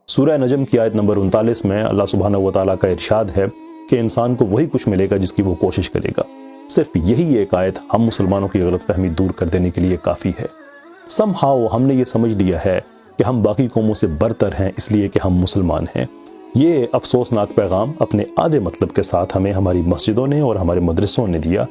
سورہ نجم کی آیت نمبر 39 میں اللہ سبحانہ و تعالیٰ کا ارشاد ہے کہ انسان کو وہی کچھ ملے گا جس کی وہ کوشش کرے گا۔ صرف یہی ایک آیت ہم مسلمانوں کی غلط فہمی دور کر دینے کے لیے کافی ہے۔ سم ہاؤ ہم نے یہ سمجھ لیا ہے کہ ہم باقی قوموں سے برتر ہیں اس لیے کہ ہم مسلمان ہیں۔ یہ افسوسناک پیغام اپنے آدھے مطلب کے ساتھ ہمیں ہماری مسجدوں نے اور ہمارے مدرسوں نے دیا۔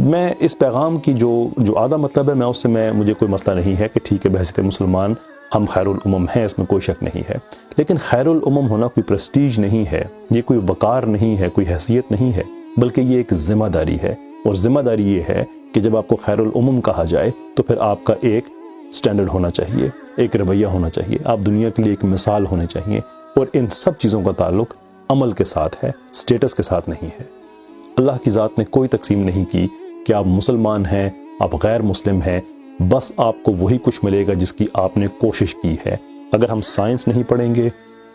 میں اس پیغام کی جو آدھا مطلب ہے اس سے مجھے کوئی مسئلہ نہیں ہے کہ ٹھیک ہے بحیثیت مسلمان ہم خیر الامم ہیں، اس میں کوئی شک نہیں ہے، لیکن خیر الامم ہونا کوئی پریسٹیج نہیں ہے، یہ کوئی وقار نہیں ہے، کوئی حیثیت نہیں ہے، بلکہ یہ ایک ذمہ داری ہے۔ اور ذمہ داری یہ ہے کہ جب آپ کو خیر الامم کہا جائے تو پھر آپ کا ایک سٹینڈرڈ ہونا چاہیے، ایک رویہ ہونا چاہیے، آپ دنیا کے لیے ایک مثال ہونے چاہیے، اور ان سب چیزوں کا تعلق عمل کے ساتھ ہے، سٹیٹس کے ساتھ نہیں ہے۔ اللہ کی ذات نے کوئی تقسیم نہیں کی کہ آپ مسلمان ہیں، آپ غیر مسلم ہیں، بس آپ کو وہی کچھ ملے گا جس کی آپ نے کوشش کی ہے۔ اگر ہم سائنس نہیں پڑھیں گے،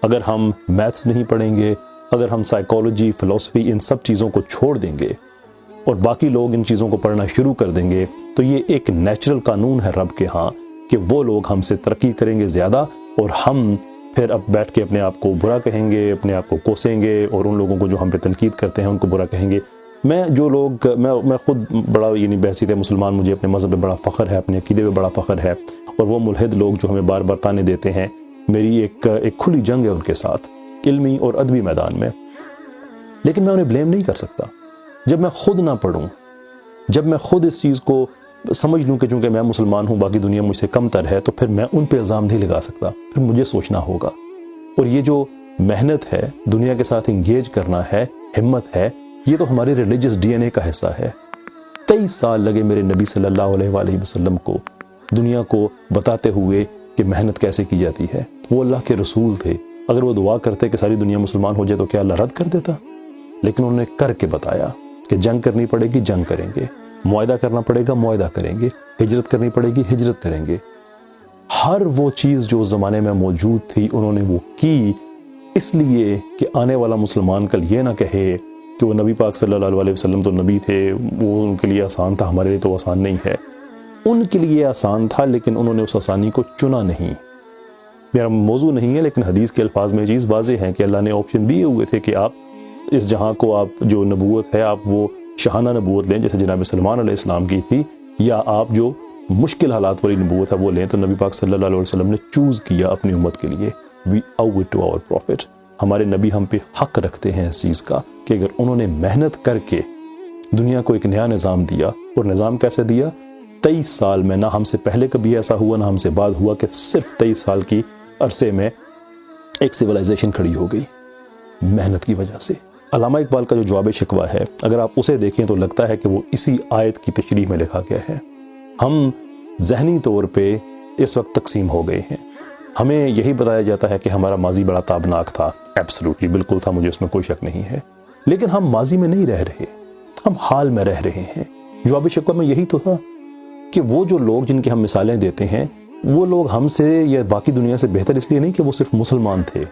اگر ہم میتھس نہیں پڑھیں گے، اگر ہم سائیکالوجی، فلسفی ان سب چیزوں کو چھوڑ دیں گے اور باقی لوگ ان چیزوں کو پڑھنا شروع کر دیں گے تو یہ ایک نیچرل قانون ہے رب کے ہاں کہ وہ لوگ ہم سے ترقی کریں گے زیادہ، اور ہم پھر اب بیٹھ کے اپنے آپ کو برا کہیں گے، اپنے آپ کو کوسیں گے، اور ان لوگوں کو جو ہم پہ تنقید کرتے ہیں ان کو برا کہیں گے۔ میں خود بڑا بحیثیت مسلمان مجھے اپنے مذہب پہ بڑا فخر ہے، اپنے عقیدے پہ بڑا فخر ہے، اور وہ ملحد لوگ جو ہمیں بار بار تانے دیتے ہیں میری ایک کھلی جنگ ہے ان کے ساتھ علمی اور ادبی میدان میں، لیکن میں انہیں بلیم نہیں کر سکتا۔ جب میں خود نہ پڑھوں، جب میں خود اس چیز کو سمجھ لوں کہ چونکہ میں مسلمان ہوں باقی دنیا مجھ سے کم تر ہے، تو پھر میں ان پہ الزام نہیں لگا سکتا، پھر مجھے سوچنا ہوگا۔ اور یہ جو محنت ہے، دنیا کے ساتھ انگیج کرنا ہے، ہمت ہے، یہ تو ہمارے ریلیجس ڈی این اے کا حصہ ہے۔ 23 سال لگے میرے نبی صلی اللہ علیہ وآلہ وسلم کو دنیا کو بتاتے ہوئے کہ محنت کیسے کی جاتی ہے۔ وہ اللہ کے رسول تھے، اگر وہ دعا کرتے کہ ساری دنیا مسلمان ہو جائے تو کیا اللہ رد کر دیتا؟ لیکن انہوں نے کر کے بتایا کہ جنگ کرنی پڑے گی، جنگ کریں گے، معاہدہ کرنا پڑے گا، معاہدہ کریں گے، ہجرت کرنی پڑے گی، ہجرت کریں گے۔ ہر وہ چیز جو اس زمانے میں موجود تھی انہوں نے وہ کی، اس لیے کہ آنے والا مسلمان کل یہ نہ کہے کہ وہ نبی پاک صلی اللہ علیہ وسلم تو نبی تھے، وہ ان کے لیے آسان تھا، ہمارے لیے تو آسان نہیں ہے۔ ان کے لیے آسان تھا لیکن انہوں نے اس آسانی کو چنا نہیں۔ میرا موضوع نہیں ہے لیکن حدیث کے الفاظ میں چیز واضح ہے کہ اللہ نے آپشن دیے ہوئے تھے کہ آپ اس جہاں کو، آپ جو نبوت ہے آپ وہ شاہانہ نبوت لیں جیسے جناب سلمان علیہ السلام کی تھی، یا آپ جو مشکل حالات والی نبوت ہے وہ لیں۔ تو نبی پاک صلی اللہ علیہ وسلم نے چوز کیا اپنی امت کے لیے۔ We owe it to our prophet۔ ہمارے نبی ہم پہ حق رکھتے ہیں اس چیز کا کہ اگر انہوں نے محنت کر کے دنیا کو ایک نیا نظام دیا، اور نظام کیسے دیا؟ 23 سال میں، نہ ہم سے پہلے کبھی ایسا ہوا نہ ہم سے بعد ہوا کہ صرف 23 سال کی عرصے میں ایک سیولائزیشن کھڑی ہو گئی محنت کی وجہ سے۔ علامہ اقبال کا جو جواب شکوہ ہے اگر آپ اسے دیکھیں تو لگتا ہے کہ وہ اسی آیت کی تشریح میں لکھا گیا ہے۔ ہم ذہنی طور پہ اس وقت تقسیم ہو گئے ہیں۔ ہمیں یہی بتایا جاتا ہے کہ ہمارا ماضی بڑا تابناک تھا، ایبسلوٹلی بالکل تھا، مجھے اس میں کوئی شک نہیں ہے، لیکن ہم ماضی میں نہیں رہ رہے، ہم حال میں رہ رہے ہیں۔ جواب شکوہ میں یہی تو تھا کہ وہ جو لوگ جن کی ہم مثالیں دیتے ہیں وہ لوگ ہم سے یا باقی دنیا سے بہتر اس لیے نہیں کہ وہ صرف مسلمان تھے،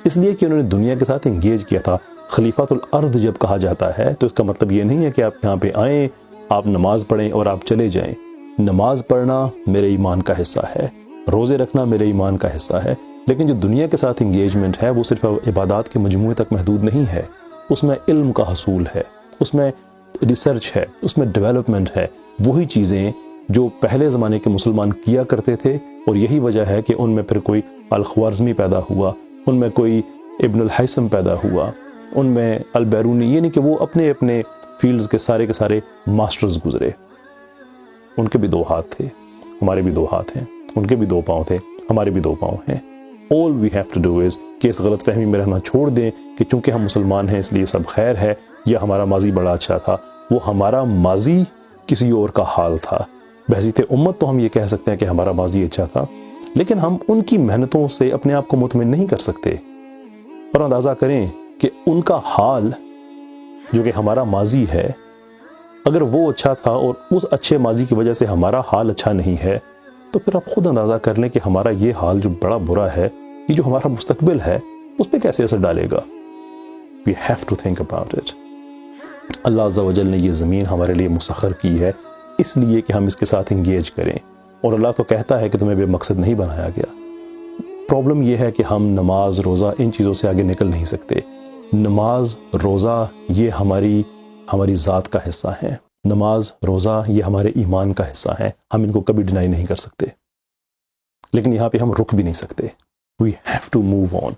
اس لیے کہ انہوں نے دنیا کے ساتھ انگیج کیا تھا۔ خلیفۃ الارض جب کہا جاتا ہے تو اس کا مطلب یہ نہیں ہے کہ آپ یہاں پہ آئیں، آپ نماز پڑھیں اور آپ چلے جائیں۔ نماز پڑھنا میرے ایمان کا حصہ ہے، روزے رکھنا میرے ایمان کا حصہ ہے، لیکن جو دنیا کے ساتھ انگیجمنٹ ہے وہ صرف عبادات کے مجموعے تک محدود نہیں ہے، اس میں علم کا حصول ہے، اس میں ریسرچ ہے، اس میں ڈیولپمنٹ ہے، وہی چیزیں جو پہلے زمانے کے مسلمان کیا کرتے تھے، اور یہی وجہ ہے کہ ان میں پھر کوئی الخوارزمی پیدا ہوا، ان میں کوئی ابن الحیثم پیدا ہوا، ان میں البیرونی، یعنی کہ وہ اپنے اپنے فیلڈز کے سارے ماسٹرز گزرے۔ ان کے بھی 2 ہاتھ تھے، ہمارے بھی 2 ہاتھ ہیں، ان کے بھی 2 پاؤں تھے، ہمارے بھی 2 پاؤں ہیں۔ all we have to do is کہ اس غلط فہمی میں رہنا چھوڑ دیں کہ چونکہ ہم مسلمان ہیں اس لیے سب خیر ہے، یا ہمارا ماضی بڑا اچھا تھا۔ وہ ہمارا ماضی کسی اور کا حال تھا۔ بحیثیت امت تو ہم یہ کہہ سکتے ہیں کہ ہمارا ماضی اچھا تھا، لیکن ہم ان کی محنتوں سے اپنے آپ کو مطمئن نہیں کر سکتے۔ اور اندازہ کریں کہ ان کا حال جو کہ ہمارا ماضی ہے، اگر وہ اچھا تھا اور اس اچھے ماضی کی وجہ سے ہمارا حال اچھا نہیں ہے، تو پھر آپ خود اندازہ کر لیں کہ ہمارا یہ حال جو بڑا برا ہے، یہ جو ہمارا مستقبل ہے اس پہ کیسے اثر ڈالے گا۔ We have to think about it۔ اللہ عز و جل نے یہ زمین ہمارے لیے مسخر کی ہے اس لیے کہ ہم اس کے ساتھ انگیج کریں، اور اللہ تو کہتا ہے کہ تمہیں بے مقصد نہیں بنایا گیا۔ پرابلم یہ ہے کہ ہم نماز روزہ ان چیزوں سے آگے نکل نہیں سکتے. نماز روزہ یہ ہماری ذات کا حصہ ہے. نماز روزہ یہ ہمارے ایمان کا حصہ ہے. ہم ان کو کبھی ڈینائی نہیں کر سکتے. لیکن یہاں پہ ہم رک بھی نہیں سکتے. We have to move on.